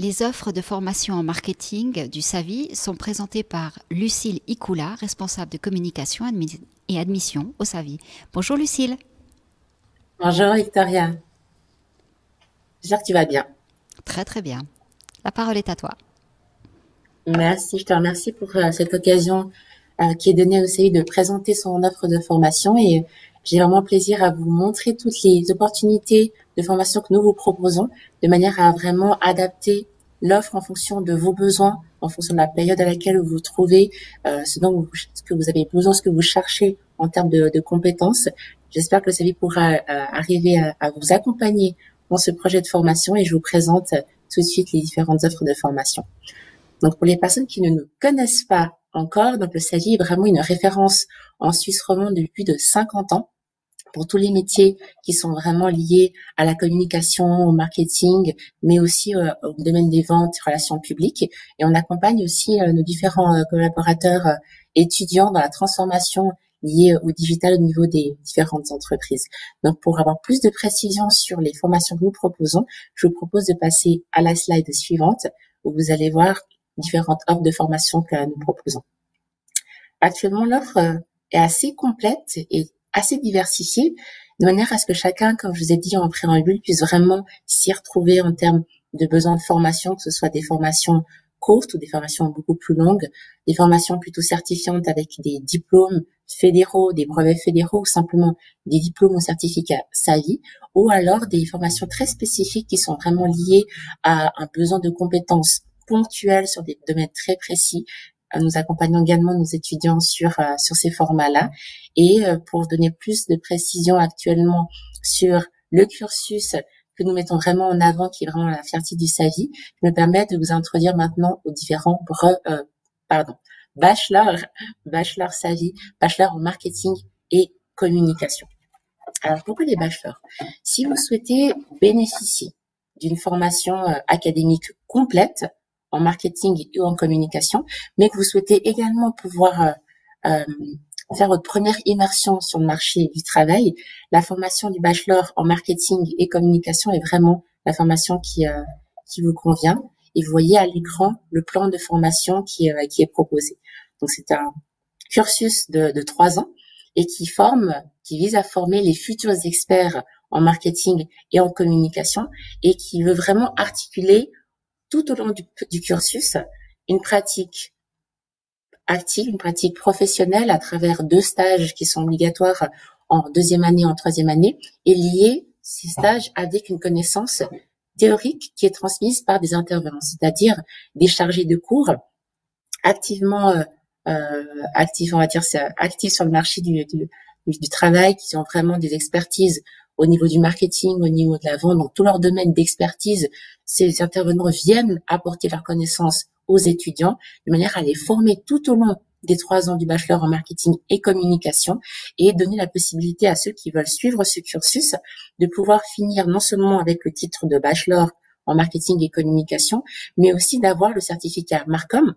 Les offres de formation en marketing du SAVI sont présentées par Lucille Ikoula, responsable de communication et admission au SAVI. Bonjour Lucille. Bonjour Victoria, j'espère que tu vas bien. Très très bien. La parole est à toi. Merci, je te remercie pour cette occasion qui est donnée au CI de présenter son offre de formation et j'ai vraiment plaisir à vous montrer toutes les opportunités de formation que nous vous proposons de manière à vraiment adapter l'offre en fonction de vos besoins, en fonction de la période à laquelle vous vous trouvez, ce que vous avez besoin, ce que vous cherchez en termes de compétences. J'espère que le CI pourra arriver à vous accompagner dans ce projet de formation et je vous présente tout de suite les différentes offres de formation. Donc, pour les personnes qui ne nous connaissent pas encore, donc le SAVI est vraiment une référence en Suisse romande depuis plus de 50 ans pour tous les métiers qui sont vraiment liés à la communication, au marketing, mais aussi au domaine des ventes, relations publiques. Et on accompagne aussi nos différents collaborateurs étudiants dans la transformation liée au digital au niveau des différentes entreprises. Donc, pour avoir plus de précision sur les formations que nous proposons, je vous propose de passer à la slide suivante où vous allez voir différentes offres de formation que nous proposons. Actuellement, l'offre est assez complète et assez diversifiée, de manière à ce que chacun, comme je vous ai dit en préambule, puisse vraiment s'y retrouver en termes de besoins de formation, que ce soit des formations courtes ou des formations beaucoup plus longues, des formations plutôt certifiantes avec des diplômes fédéraux, des brevets fédéraux ou simplement des diplômes ou certificats SAVI, ou alors des formations très spécifiques qui sont vraiment liées à un besoin de compétences ponctuelles sur des domaines très précis. Nous accompagnons également nos étudiants sur ces formats-là. Et pour donner plus de précision actuellement sur le cursus que nous mettons vraiment en avant, qui est vraiment la fierté du SAVI, je me permets de vous introduire maintenant aux différents bachelor SAVI, bachelor en marketing et communication. Alors, pourquoi les bachelors? Si vous souhaitez bénéficier d'une formation académique complète en marketing et en communication, mais que vous souhaitez également pouvoir faire votre première immersion sur le marché du travail, la formation du bachelor en marketing et communication est vraiment la formation qui vous convient. Et vous voyez à l'écran le plan de formation qui est proposé. Donc, c'est un cursus de 3 ans et qui vise à former les futurs experts en marketing et en communication et qui veut vraiment articuler tout au long du cursus une pratique active, une pratique professionnelle à travers 2 stages qui sont obligatoires en 2e année, en 3e année, et lier ces stages avec une connaissance théorique qui est transmise par des intervenants, c'est-à-dire des chargés de cours activement actifs, on va dire, actifs sur le marché du travail, qui ont vraiment des expertises au niveau du marketing, au niveau de la vente, dans tout leur domaine d'expertise. Ces intervenants viennent apporter leurs connaissances aux étudiants de manière à les former tout au long des 3 ans du bachelor en marketing et communication et donner la possibilité à ceux qui veulent suivre ce cursus de pouvoir finir non seulement avec le titre de bachelor en marketing et communication, mais aussi d'avoir le certificat Marcom,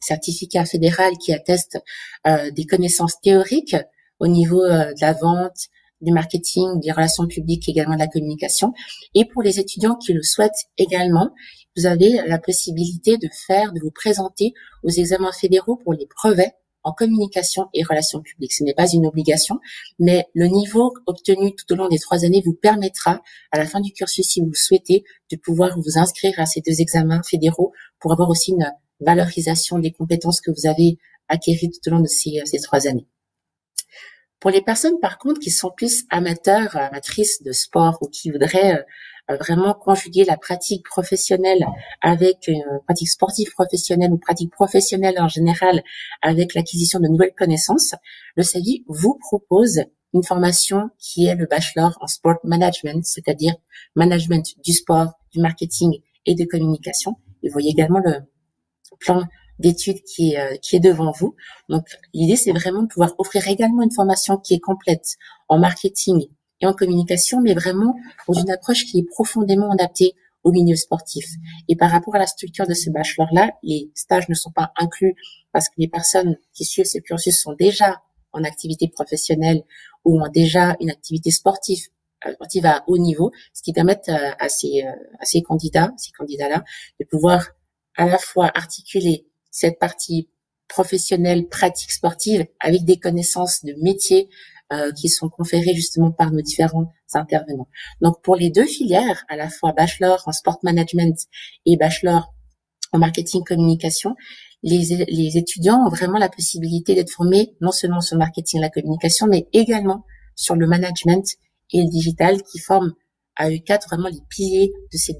certificat fédéral qui atteste des connaissances théoriques au niveau de la vente, du marketing, des relations publiques, également de la communication. Et pour les étudiants qui le souhaitent également, vous avez la possibilité de vous présenter aux examens fédéraux pour les brevets en communication et relations publiques. Ce n'est pas une obligation, mais le niveau obtenu tout au long des 3 années vous permettra, à la fin du cursus, si vous le souhaitez, de pouvoir vous inscrire à ces 2 examens fédéraux pour avoir aussi une valorisation des compétences que vous avez acquises tout au long de ces 3 années. Pour les personnes, par contre, qui sont plus amateurs, amatrices de sport ou qui voudraient vraiment conjuguer la pratique professionnelle avec une pratique sportive professionnelle ou pratique professionnelle en général avec l'acquisition de nouvelles connaissances, le SAVI vous propose une formation qui est le bachelor en sport management, c'est-à-dire management du sport, du marketing et de communication. Et vous voyez également le plan d'études qui est devant vous. Donc, l'idée, c'est vraiment de pouvoir offrir également une formation qui est complète en marketing et en communication, mais vraiment dans une approche qui est profondément adaptée au milieu sportif. Et par rapport à la structure de ce bachelor-là, les stages ne sont pas inclus parce que les personnes qui suivent ce cursus sont déjà en activité professionnelle ou ont déjà une activité sportive sportive à haut niveau, ce qui permet à ces candidats-là, de pouvoir à la fois articuler cette partie professionnelle, pratique sportive, avec des connaissances de métier qui sont conférées justement par nos différents intervenants. Donc pour les deux filières, à la fois bachelor en sport management et bachelor en marketing communication, les étudiants ont vraiment la possibilité d'être formés non seulement sur le marketing et la communication, mais également sur le management et le digital, qui forment à eux quatre vraiment les piliers de ces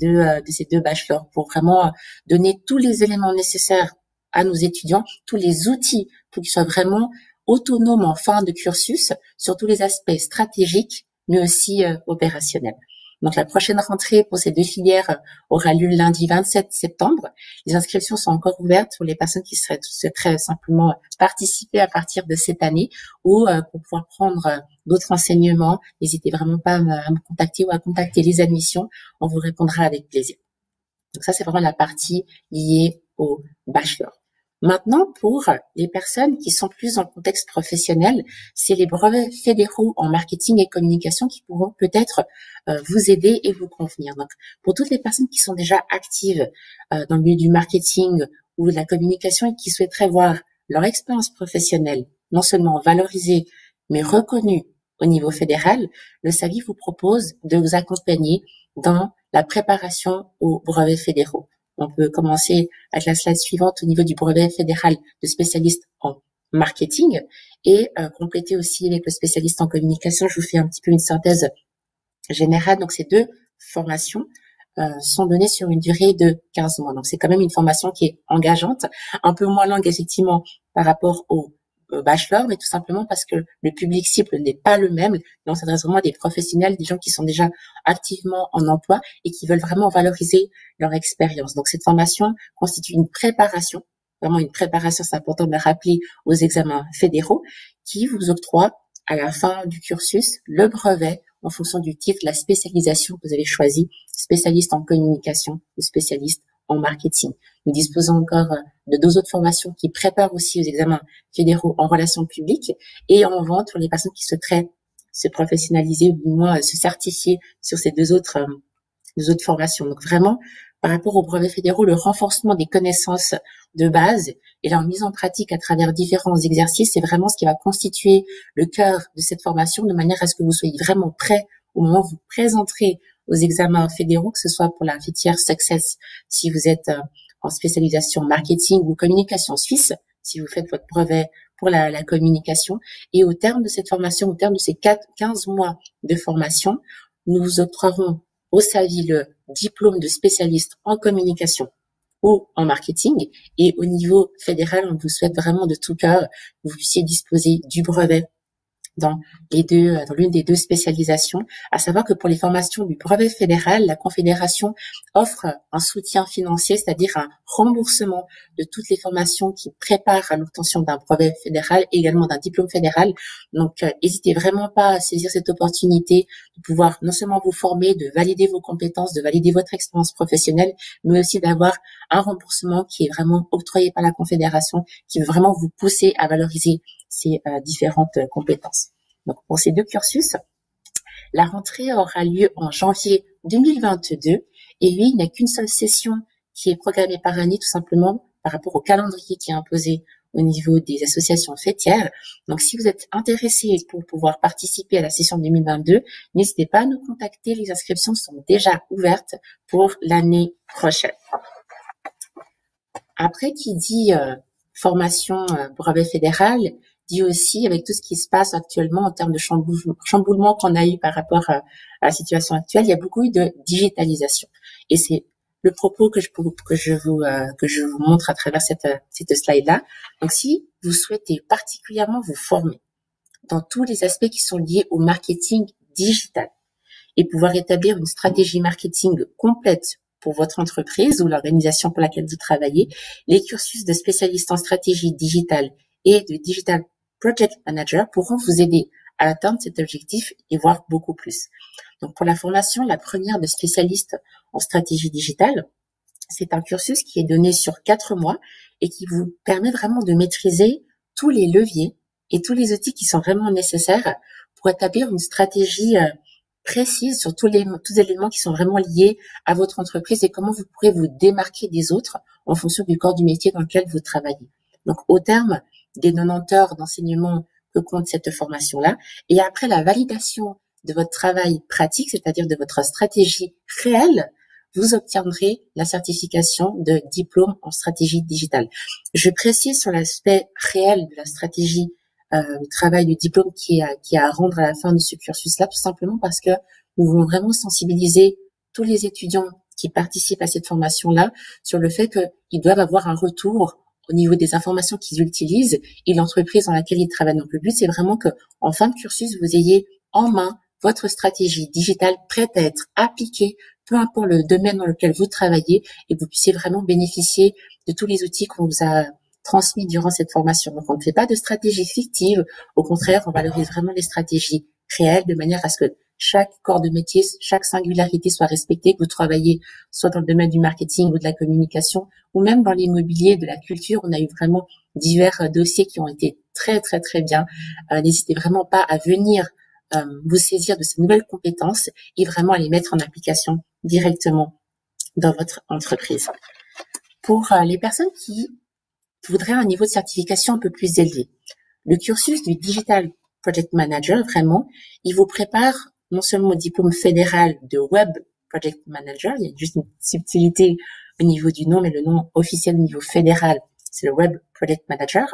deux bachelors, pour vraiment donner tous les éléments nécessaires à nos étudiants, tous les outils pour qu'ils soient vraiment autonomes en fin de cursus sur tous les aspects stratégiques, mais aussi opérationnels. Donc la prochaine rentrée pour ces deux filières aura lieu lundi 27 septembre. Les inscriptions sont encore ouvertes pour les personnes qui souhaiteraient simplement participer à partir de cette année, ou pour pouvoir prendre d'autres renseignements. N'hésitez vraiment pas à me contacter ou à contacter les admissions. On vous répondra avec plaisir. Donc ça, c'est vraiment la partie liée au bachelor. Maintenant, pour les personnes qui sont plus dans le contexte professionnel, c'est les brevets fédéraux en marketing et communication qui pourront peut-être vous aider et vous convenir. Donc, pour toutes les personnes qui sont déjà actives dans le milieu du marketing ou de la communication et qui souhaiteraient voir leur expérience professionnelle non seulement valorisée, mais reconnue au niveau fédéral, le SAVI vous propose de vous accompagner dans la préparation aux brevets fédéraux. On peut commencer avec la slide suivante au niveau du brevet fédéral de spécialiste en marketing et compléter aussi avec le spécialiste en communication. Je vous fais un petit peu une synthèse générale. Donc, ces deux formations sont données sur une durée de 15 mois. Donc, c'est quand même une formation qui est engageante, un peu moins longue effectivement par rapport au bachelor, mais tout simplement parce que le public cible n'est pas le même. On s'adresse vraiment à des professionnels, des gens qui sont déjà activement en emploi et qui veulent vraiment valoriser leur expérience. Donc cette formation constitue une préparation, vraiment une préparation, c'est important de le rappeler, aux examens fédéraux, qui vous octroie à la fin du cursus le brevet en fonction du titre, la spécialisation que vous avez choisi, spécialiste en communication ou spécialiste en marketing. Nous disposons encore de deux autres formations qui préparent aussi aux examens fédéraux en relations publiques et en vente pour les personnes qui souhaiteraient se professionnaliser ou du moins se certifier sur ces deux autres formations. Donc vraiment, par rapport aux brevets fédéraux, le renforcement des connaissances de base et leur mise en pratique à travers différents exercices, c'est vraiment ce qui va constituer le cœur de cette formation, de manière à ce que vous soyez vraiment prêt au moment où vous présenterez aux examens fédéraux, que ce soit pour la filière Success, si vous êtes en spécialisation marketing ou communication suisse, si vous faites votre brevet pour la communication. Et au terme de cette formation, au terme de ces 15 mois de formation, nous vous octroierons au SAVI le diplôme de spécialiste en communication ou en marketing. Et au niveau fédéral, on vous souhaite vraiment de tout cœur que vous puissiez disposer du brevet dans l'une des deux spécialisations, à savoir que pour les formations du brevet fédéral, la Confédération offre un soutien financier, c'est-à-dire un remboursement de toutes les formations qui préparent à l'obtention d'un brevet fédéral, et également d'un diplôme fédéral. Donc, n'hésitez vraiment pas à saisir cette opportunité de pouvoir non seulement vous former, de valider vos compétences, de valider votre expérience professionnelle, mais aussi d'avoir un remboursement qui est vraiment octroyé par la Confédération, qui veut vraiment vous pousser à valoriser ces différentes compétences. Donc, pour ces deux cursus, la rentrée aura lieu en janvier 2022 et lui, il n'y a qu'une seule session qui est programmée par année, tout simplement par rapport au calendrier qui est imposé au niveau des associations fêtières. Donc, si vous êtes intéressé pour pouvoir participer à la session 2022, n'hésitez pas à nous contacter. Les inscriptions sont déjà ouvertes pour l'année prochaine. Après, qui dit formation brevet fédéral, dit aussi avec tout ce qui se passe actuellement en termes de chamboulement qu'on a eu par rapport à la situation actuelle, il y a beaucoup de digitalisation. Et c'est le propos que je vous montre à travers cette slide-là. Donc, si vous souhaitez particulièrement vous former dans tous les aspects qui sont liés au marketing digital et pouvoir établir une stratégie marketing complète pour votre entreprise ou l'organisation pour laquelle vous travaillez, les cursus de spécialistes en stratégie digitale et de digital project manager pourront vous aider à atteindre cet objectif et voir beaucoup plus. Donc, pour la formation, la première de spécialiste en stratégie digitale, c'est un cursus qui est donné sur 4 mois et qui vous permet vraiment de maîtriser tous les leviers et tous les outils qui sont vraiment nécessaires pour établir une stratégie précise sur tous les éléments qui sont vraiment liés à votre entreprise et comment vous pourrez vous démarquer des autres en fonction du corps du métier dans lequel vous travaillez. Donc, au terme des 90 heures d'enseignement que compte cette formation-là, et après la validation de votre travail pratique, c'est-à-dire de votre stratégie réelle, vous obtiendrez la certification de diplôme en stratégie digitale. Je précise sur l'aspect réel de la stratégie travail du diplôme qui est à rendre à la fin de ce cursus-là, tout simplement parce que nous voulons vraiment sensibiliser tous les étudiants qui participent à cette formation-là sur le fait qu'ils doivent avoir un retour au niveau des informations qu'ils utilisent et l'entreprise dans laquelle ils travaillent. Donc, le but, c'est vraiment que, en fin de cursus, vous ayez en main votre stratégie digitale prête à être appliquée, peu importe le domaine dans lequel vous travaillez, et que vous puissiez vraiment bénéficier de tous les outils qu'on vous a transmis durant cette formation. Donc, on ne fait pas de stratégie fictive. Au contraire, on valorise vraiment les stratégies réelles de manière à ce que chaque corps de métier, chaque singularité soit respectée, que vous travaillez soit dans le domaine du marketing ou de la communication, ou même dans l'immobilier, de la culture. On a eu vraiment divers dossiers qui ont été très, très, très bien. N'hésitez vraiment pas à venir vous saisir de ces nouvelles compétences et vraiment à les mettre en application directement dans votre entreprise. Pour les personnes qui voudraient un niveau de certification un peu plus élevé, le cursus du Digital Project Manager, vraiment, il vous prépare non seulement au diplôme fédéral de Web Project Manager, il y a juste une subtilité au niveau du nom, mais le nom officiel au niveau fédéral, c'est le Web Project Manager.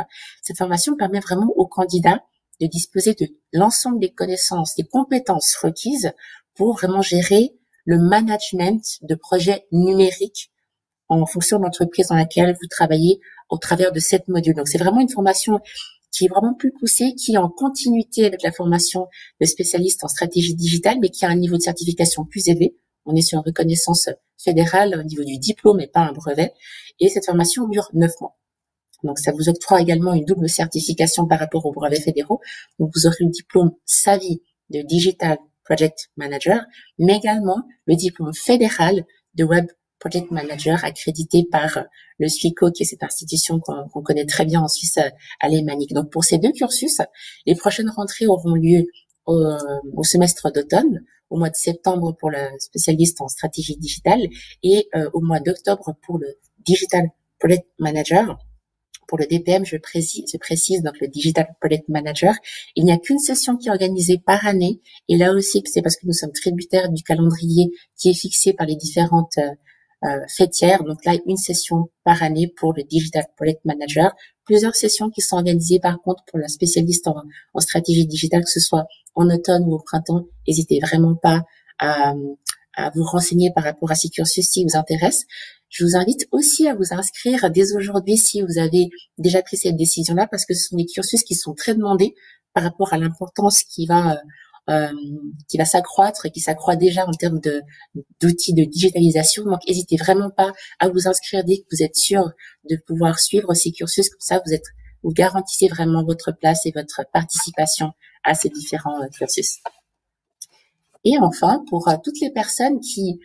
Cette formation permet vraiment aux candidats de disposer de l'ensemble des connaissances, des compétences requises pour vraiment gérer le management de projets numériques en fonction de l'entreprise dans laquelle vous travaillez au travers de 7 modules. Donc, c'est vraiment une formation qui est vraiment plus poussée, qui est en continuité avec la formation de spécialiste en stratégie digitale, mais qui a un niveau de certification plus élevé. On est sur une reconnaissance fédérale au niveau du diplôme et pas un brevet. Et cette formation dure 9 mois. Donc, ça vous octroie également une double certification par rapport aux brevets fédéraux. Donc, vous aurez le diplôme SAVI de Digital Project Manager, mais également le diplôme fédéral de Web Project Manager accrédité par le SWICO, qui est cette institution qu'on connaît très bien en Suisse alémanique. Donc, pour ces deux cursus, les prochaines rentrées auront lieu au semestre d'automne, au mois de septembre pour le spécialiste en stratégie digitale et au mois d'octobre pour le Digital Project Manager. Pour le DPM, je précise donc le Digital Project Manager. Il n'y a qu'une session qui est organisée par année. Et là aussi, c'est parce que nous sommes tributaires du calendrier qui est fixé par les différentes fêtières. Donc là, une session par année pour le Digital Project Manager. Plusieurs sessions qui sont organisées par contre pour la spécialiste en stratégie digitale, que ce soit en automne ou au printemps. N'hésitez vraiment pas à vous renseigner par rapport à ces cursus si vous intéressent. Je vous invite aussi à vous inscrire dès aujourd'hui si vous avez déjà pris cette décision-là, parce que ce sont des cursus qui sont très demandés par rapport à l'importance qui va s'accroître et qui s'accroît déjà en termes d'outils de digitalisation. Donc, n'hésitez vraiment pas à vous inscrire dès que vous êtes sûr de pouvoir suivre ces cursus. Comme ça, vous garantissez vraiment votre place et votre participation à ces différents cursus. Et enfin, pour toutes les personnes qui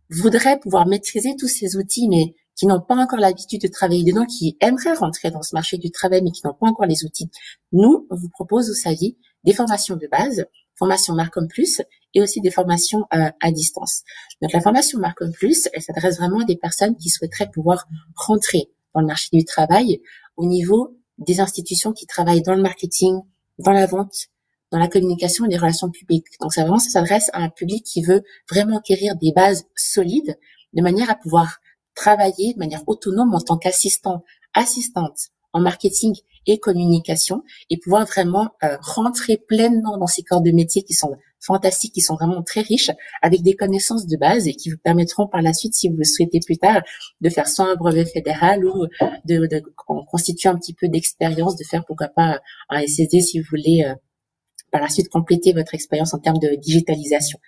voudraient pouvoir maîtriser tous ces outils, mais qui n'ont pas encore l'habitude de travailler dedans, qui aimeraient rentrer dans ce marché du travail, mais qui n'ont pas encore les outils, nous, on vous propose au SAVI des formations de base, formation Marcom Plus, et aussi des formations à distance. Donc, la formation Marcom Plus, elle s'adresse vraiment à des personnes qui souhaiteraient pouvoir rentrer dans le marché du travail au niveau des institutions qui travaillent dans le marketing, dans la vente, dans la communication et les relations publiques. Donc, ça s'adresse à un public qui veut vraiment acquérir des bases solides de manière à pouvoir travailler de manière autonome en tant assistante en marketing et communication et pouvoir vraiment rentrer pleinement dans ces corps de métier qui sont fantastiques, qui sont vraiment très riches, avec des connaissances de base et qui vous permettront par la suite, si vous le souhaitez plus tard, de faire soit un brevet fédéral ou de constituer un petit peu d'expérience, de faire pourquoi pas un SSD si vous voulez par la suite compléter votre expérience en termes de digitalisation.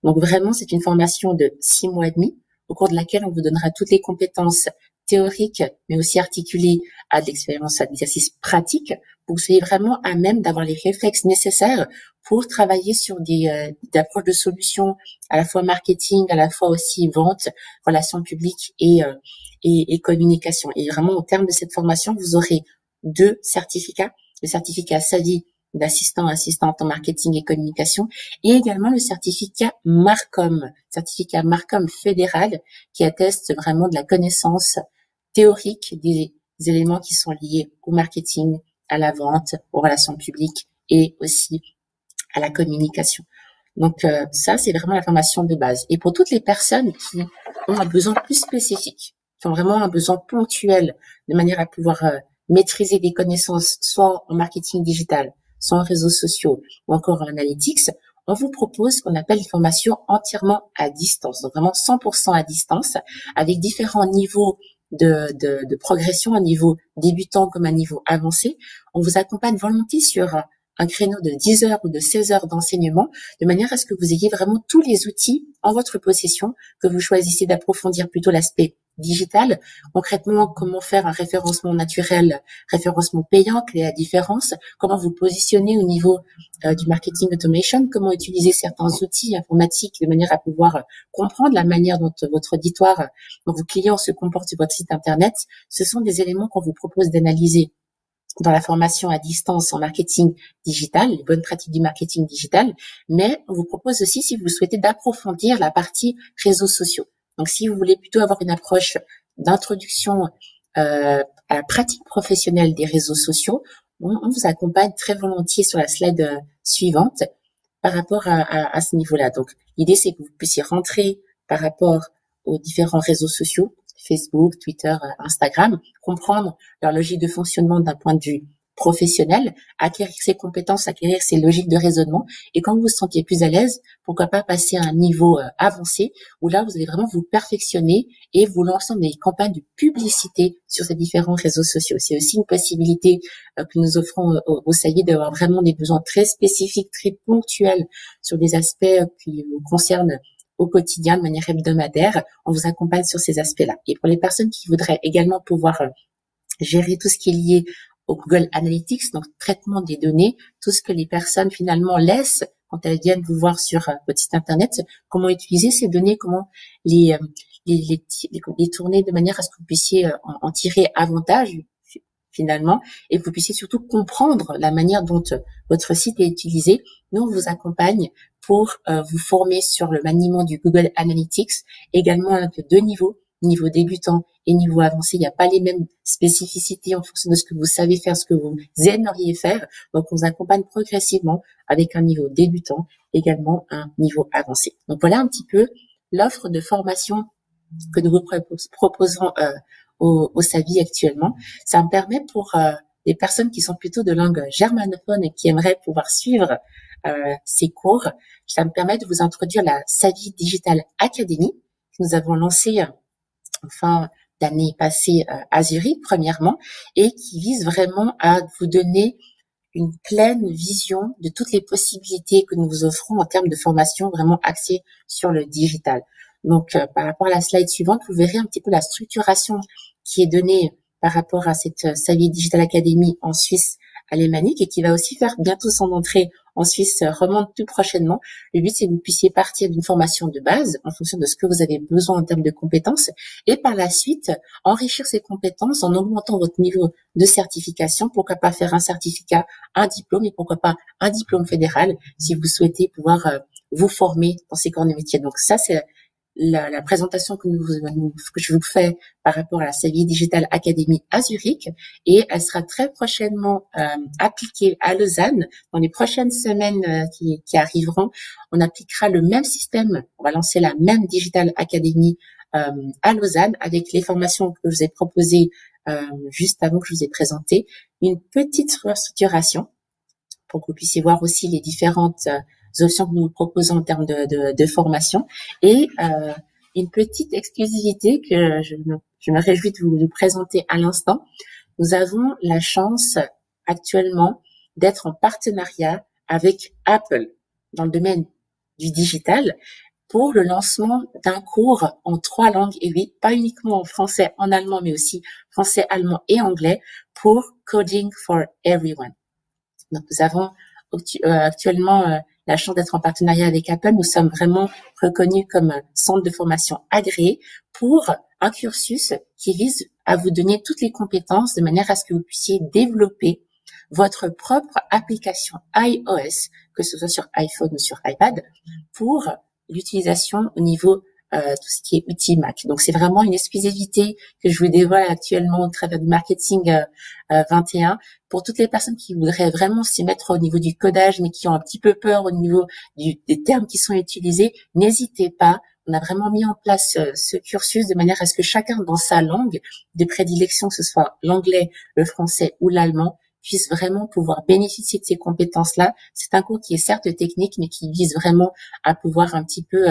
Donc vraiment, c'est une formation de 6 mois et demi, au cours de laquelle on vous donnera toutes les compétences théoriques, mais aussi articulées à de l'expérience, à de l'exercice pratique, pour que vous soyez vraiment à même d'avoir les réflexes nécessaires pour travailler sur des approches de solutions, à la fois marketing, à la fois aussi vente, relations publiques et communication. Et vraiment, au terme de cette formation, vous aurez 2 certificats, le certificat SAVI d'assistant, assistante en marketing et communication, et également le certificat Marcom fédéral, qui atteste vraiment de la connaissance théorique des éléments qui sont liés au marketing, à la vente, aux relations publiques et aussi à la communication. Donc ça, c'est vraiment la formation de base. Et pour toutes les personnes qui ont un besoin plus spécifique, qui ont vraiment un besoin ponctuel, de manière à pouvoir maîtriser des connaissances, soit en marketing digital, soit en réseaux sociaux, ou encore en analytics, on vous propose ce qu'on appelle une formation entièrement à distance, donc vraiment 100% à distance, avec différents niveaux de progression, un niveau débutant comme un niveau avancé. On vous accompagne volontiers sur un créneau de 10 heures ou de 16 heures d'enseignement, de manière à ce que vous ayez vraiment tous les outils en votre possession, que vous choisissez d'approfondir plutôt l'aspect digital. Concrètement, comment faire un référencement naturel, référencement payant, quelle est la différence, comment vous positionner au niveau du marketing automation, comment utiliser certains outils informatiques de manière à pouvoir comprendre la manière dont votre auditoire, dont vos clients se comportent sur votre site internet. Ce sont des éléments qu'on vous propose d'analyser dans la formation à distance en marketing digital, les bonnes pratiques du marketing digital, mais on vous propose aussi, si vous le souhaitez, d'approfondir la partie réseaux sociaux. Donc, si vous voulez plutôt avoir une approche d'introduction à la pratique professionnelle des réseaux sociaux, on vous accompagne très volontiers sur la slide suivante par rapport à ce niveau-là. Donc, l'idée, c'est que vous puissiez rentrer par rapport aux différents réseaux sociaux, Facebook, Twitter, Instagram, comprendre leur logique de fonctionnement d'un point de vue professionnel, acquérir ses compétences, acquérir ses logiques de raisonnement, et quand vous vous sentiez plus à l'aise, pourquoi pas passer à un niveau avancé, où là, vous allez vraiment vous perfectionner et vous lancer dans des campagnes de publicité sur ces différents réseaux sociaux. C'est aussi une possibilité que nous offrons au SAVI d'avoir vraiment des besoins très spécifiques, très ponctuels sur des aspects qui vous concernent au quotidien, de manière hebdomadaire. On vous accompagne sur ces aspects-là. Et pour les personnes qui voudraient également pouvoir gérer tout ce qui est lié au Google Analytics, donc traitement des données, tout ce que les personnes finalement laissent quand elles viennent vous voir sur votre site internet, comment utiliser ces données, comment les tourner de manière à ce que vous puissiez en tirer avantage finalement, et que vous puissiez surtout comprendre la manière dont votre site est utilisé. Nous, on vous accompagne pour vous former sur le maniement du Google Analytics, également avec 2 niveaux, niveau débutant et niveau avancé. Il n'y a pas les mêmes spécificités en fonction de ce que vous savez faire, ce que vous aimeriez faire. Donc, on vous accompagne progressivement avec un niveau débutant, également un niveau avancé. Donc, voilà un petit peu l'offre de formation que nous vous proposons au SAVI actuellement. Ça me permet pour les personnes qui sont plutôt de langue germanophone et qui aimeraient pouvoir suivre ces cours, ça me permet de vous introduire la SAVI Digital Academy que nous avons lancée en fin d'année passée à Zurich premièrement, et qui vise vraiment à vous donner une pleine vision de toutes les possibilités que nous vous offrons en termes de formation vraiment axée sur le digital. Donc, par rapport à la slide suivante, vous verrez un petit peu la structuration qui est donnée par rapport à cette SAVI Digital Academy en Suisse alémanique et qui va aussi faire bientôt son entrée en Suisse romande tout prochainement. Le but, c'est que vous puissiez partir d'une formation de base en fonction de ce que vous avez besoin en termes de compétences et par la suite, enrichir ces compétences en augmentant votre niveau de certification. Pourquoi pas faire un certificat, un diplôme et pourquoi pas un diplôme fédéral si vous souhaitez pouvoir vous former dans ces corps de métier. Donc ça, c'est la présentation que je vous fais par rapport à la SAVI Digital Academy à Zurich, et elle sera très prochainement appliquée à Lausanne dans les prochaines semaines qui arriveront. On appliquera le même système, on va lancer la même Digital Academy à Lausanne avec les formations que je vous ai proposées juste avant que je vous ai présenté, une petite restructuration pour que vous puissiez voir aussi les différentes options que nous vous proposons en termes de formation, et une petite exclusivité que je me réjouis de vous présenter à l'instant. Nous avons la chance actuellement d'être en partenariat avec Apple dans le domaine du digital pour le lancement d'un cours en 3 langues, et oui, pas uniquement en français, en allemand, mais aussi français, allemand et anglais pour Coding for Everyone. Donc, nous avons actuellement la chance d'être en partenariat avec Apple. Nous sommes vraiment reconnus comme centre de formation agréé pour un cursus qui vise à vous donner toutes les compétences de manière à ce que vous puissiez développer votre propre application iOS, que ce soit sur iPhone ou sur iPad, pour l'utilisation au niveau tout ce qui est outils Mac. Donc c'est vraiment une exclusivité que je vous dévoile actuellement au travers du marketing 21 pour toutes les personnes qui voudraient vraiment s'y mettre au niveau du codage mais qui ont un petit peu peur au niveau des termes qui sont utilisés. N'hésitez pas. On a vraiment mis en place ce cursus de manière à ce que chacun dans sa langue de prédilection, que ce soit l'anglais, le français ou l'allemand, puisse vraiment pouvoir bénéficier de ces compétences-là. C'est un cours qui est certes technique, mais qui vise vraiment à pouvoir un petit peu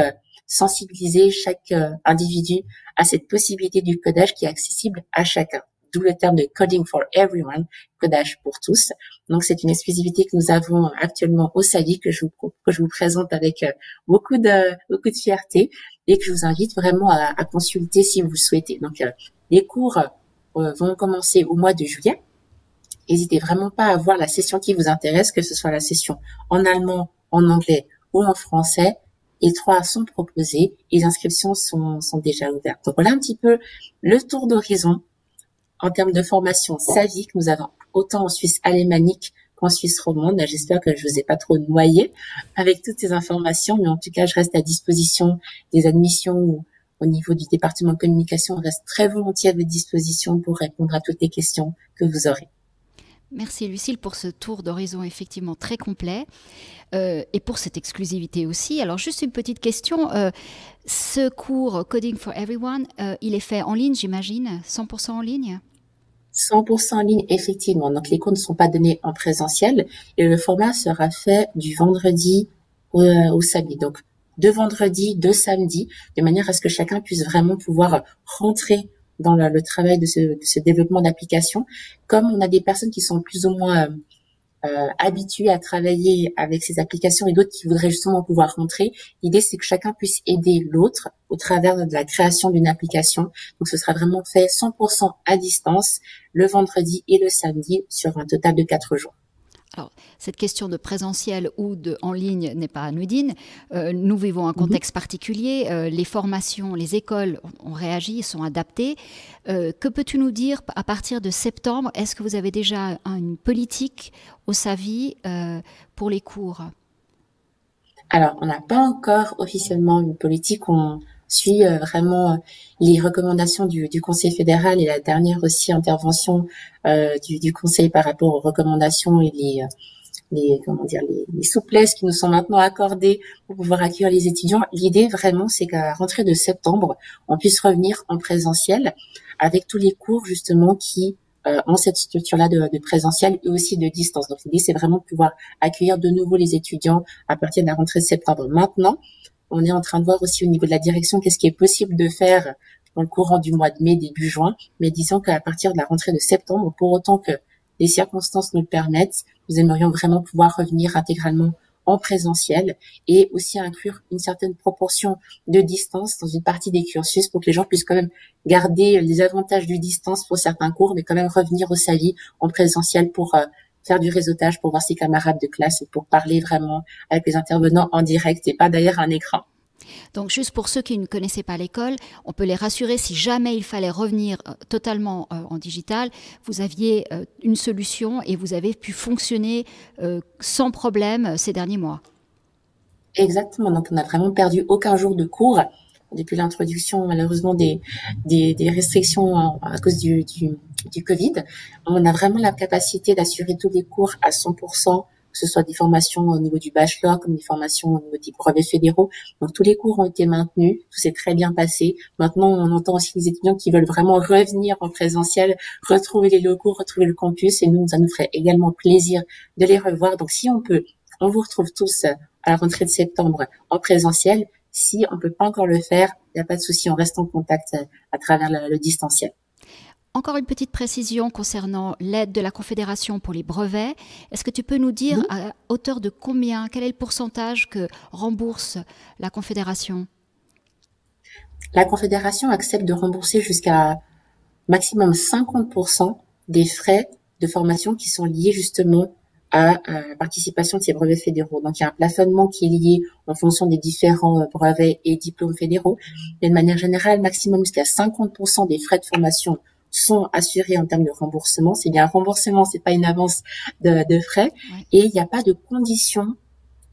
sensibiliser chaque individu à cette possibilité du codage qui est accessible à chacun. D'où le terme de coding for everyone, codage pour tous. Donc c'est une exclusivité que nous avons actuellement au SAVI que je vous présente avec beaucoup de fierté et que je vous invite vraiment à consulter si vous le souhaitez. Donc les cours vont commencer au mois de juillet. N'hésitez vraiment pas à voir la session qui vous intéresse, que ce soit la session en allemand, en anglais ou en français. Et 3 sont proposés. Les inscriptions sont déjà ouvertes. Donc voilà un petit peu le tour d'horizon en termes de formation SAVI que nous avons autant en Suisse alémanique qu'en Suisse romande. J'espère que je vous ai pas trop noyé avec toutes ces informations, mais en tout cas, je reste à disposition des admissions ou au niveau du département de communication. On reste très volontiers à votre disposition pour répondre à toutes les questions que vous aurez. Merci Lucille pour ce tour d'horizon effectivement très complet et pour cette exclusivité aussi. Alors juste une petite question, ce cours Coding for Everyone, il est fait en ligne j'imagine, 100% en ligne? 100% en ligne, effectivement. Donc les cours ne sont pas donnés en présentiel et le format sera fait du vendredi au samedi. Donc de vendredi, de samedi, de manière à ce que chacun puisse vraiment pouvoir rentrer dans le travail de ce développement d'application. Comme on a des personnes qui sont plus ou moins habituées à travailler avec ces applications et d'autres qui voudraient justement pouvoir rentrer, l'idée c'est que chacun puisse aider l'autre au travers de la création d'une application. Donc ce sera vraiment fait 100% à distance le vendredi et le samedi sur un total de 4 jours. Alors, cette question de présentiel ou de en ligne n'est pas anodine. Nous vivons un contexte particulier. Les formations, les écoles ont réagi, sont adaptées. Que peux-tu nous dire à partir de septembre? Est-ce que vous avez déjà une politique au SAVI pour les cours? Alors, on n'a pas encore officiellement une politique. On suit vraiment les recommandations du Conseil fédéral et la dernière aussi intervention du Conseil par rapport aux recommandations et les souplesses qui nous sont maintenant accordées pour pouvoir accueillir les étudiants. L'idée vraiment, c'est qu'à la rentrée de septembre, on puisse revenir en présentiel avec tous les cours justement qui ont cette structure-là de présentiel et aussi de distance. Donc l'idée, c'est vraiment de pouvoir accueillir de nouveau les étudiants à partir de la rentrée de septembre. Maintenant, on est en train de voir aussi au niveau de la direction qu'est-ce qui est possible de faire dans le courant du mois de mai, début juin. Mais disons qu'à partir de la rentrée de septembre, pour autant que les circonstances nous le permettent, nous aimerions vraiment pouvoir revenir intégralement en présentiel et aussi inclure une certaine proportion de distance dans une partie des cursus pour que les gens puissent quand même garder les avantages du distance pour certains cours, mais quand même revenir au SAVI en présentiel pour faire du réseautage, pour voir ses camarades de classe et pour parler vraiment avec les intervenants en direct et pas derrière un écran. Donc juste pour ceux qui ne connaissaient pas l'école, on peut les rassurer, si jamais il fallait revenir totalement en digital, vous aviez une solution et vous avez pu fonctionner sans problème ces derniers mois. Exactement, donc on n'a vraiment perdu aucun jour de cours depuis l'introduction malheureusement des restrictions à cause du Covid. On a vraiment la capacité d'assurer tous les cours à 100%, que ce soit des formations au niveau du bachelor comme des formations au niveau des brevets fédéraux. Donc tous les cours ont été maintenus, tout s'est très bien passé. Maintenant, on entend aussi les étudiants qui veulent vraiment revenir en présentiel, retrouver les locaux, retrouver le campus, et nous, ça nous ferait également plaisir de les revoir. Donc si on peut, on vous retrouve tous à la rentrée de septembre en présentiel. Si on peut pas encore le faire, il n'y a pas de souci, on reste en contact à travers le distanciel. Encore une petite précision concernant l'aide de la Confédération pour les brevets. Est-ce que tu peux nous dire à hauteur de combien, quel est le pourcentage que rembourse la Confédération? La Confédération accepte de rembourser jusqu'à maximum 50% des frais de formation qui sont liés justement à la participation de ces brevets fédéraux. Donc, il y a un plafonnement qui est lié en fonction des différents brevets et diplômes fédéraux. Mais de manière générale, maximum jusqu'à 50% des frais de formation sont assurés en termes de remboursement. C'est bien un remboursement, c'est pas une avance de frais. Ouais. Et il n'y a pas de conditions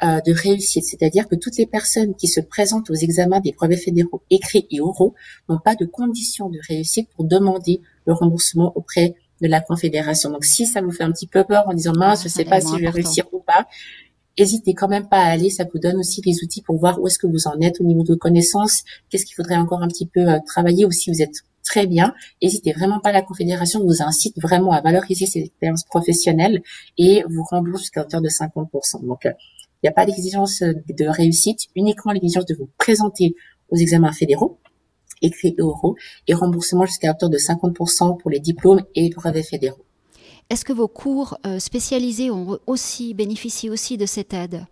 de réussite. C'est-à-dire que toutes les personnes qui se présentent aux examens des brevets fédéraux écrits et oraux n'ont pas de conditions de réussite pour demander le remboursement auprès de la Confédération. Donc, si ça vous fait un petit peu peur en disant mince, je sais pas si je vais réussir ou pas, n'hésitez quand même pas à aller. Ça vous donne aussi des outils pour voir où est-ce que vous en êtes au niveau de vos connaissances, qu'est-ce qu'il faudrait encore un petit peu travailler, ou si vous êtes très bien. N'hésitez vraiment pas. La Confédération vous incite vraiment à valoriser ces expériences professionnelles et vous rembourse jusqu'à hauteur de 50%. Donc, il n'y a pas d'exigence de réussite, uniquement l'exigence de vous présenter aux examens fédéraux, écrits et oraux, et remboursement jusqu'à hauteur de 50% pour les diplômes et brevets fédéraux. Est-ce que vos cours spécialisés bénéficient aussi de cette aide?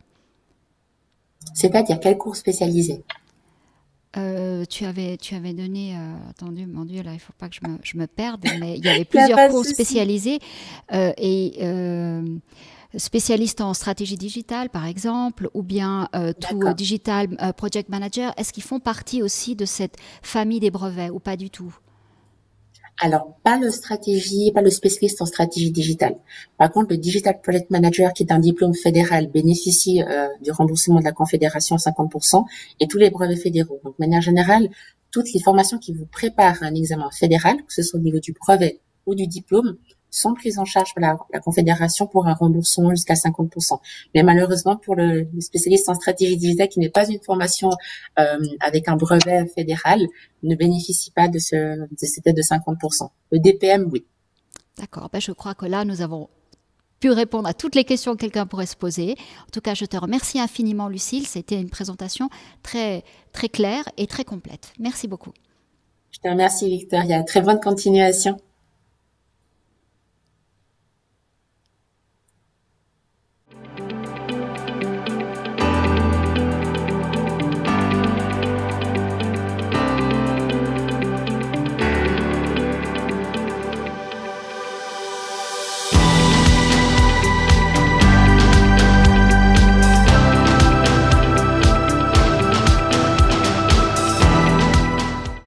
C'est-à-dire quels cours spécialisés? Tu avais donné, attendez, mon Dieu, là, il ne faut pas que je me perde, mais il y avait plusieurs cours spécialisés spécialistes en stratégie digitale, par exemple, ou bien tout digital project manager. Est-ce qu'ils font partie aussi de cette famille des brevets ou pas du tout? Alors, pas le spécialiste en stratégie digitale. Par contre, le Digital Project Manager, qui est un diplôme fédéral, bénéficie du remboursement de la Confédération à 50% et tous les brevets fédéraux. Donc, de manière générale, toutes les formations qui vous préparent à un examen fédéral, que ce soit au niveau du brevet ou du diplôme, sont prises en charge par la Confédération pour un remboursement jusqu'à 50%. Mais malheureusement, pour le spécialiste en stratégie digitale qui n'est pas une formation avec un brevet fédéral, ne bénéficie pas de cette aide de 50%. Le DPM, oui. D'accord. Ben, je crois que là, nous avons pu répondre à toutes les questions que quelqu'un pourrait se poser. En tout cas, je te remercie infiniment, Lucille. C'était une présentation très, très claire et très complète. Merci beaucoup. Je te remercie, Victoria. Très bonne continuation.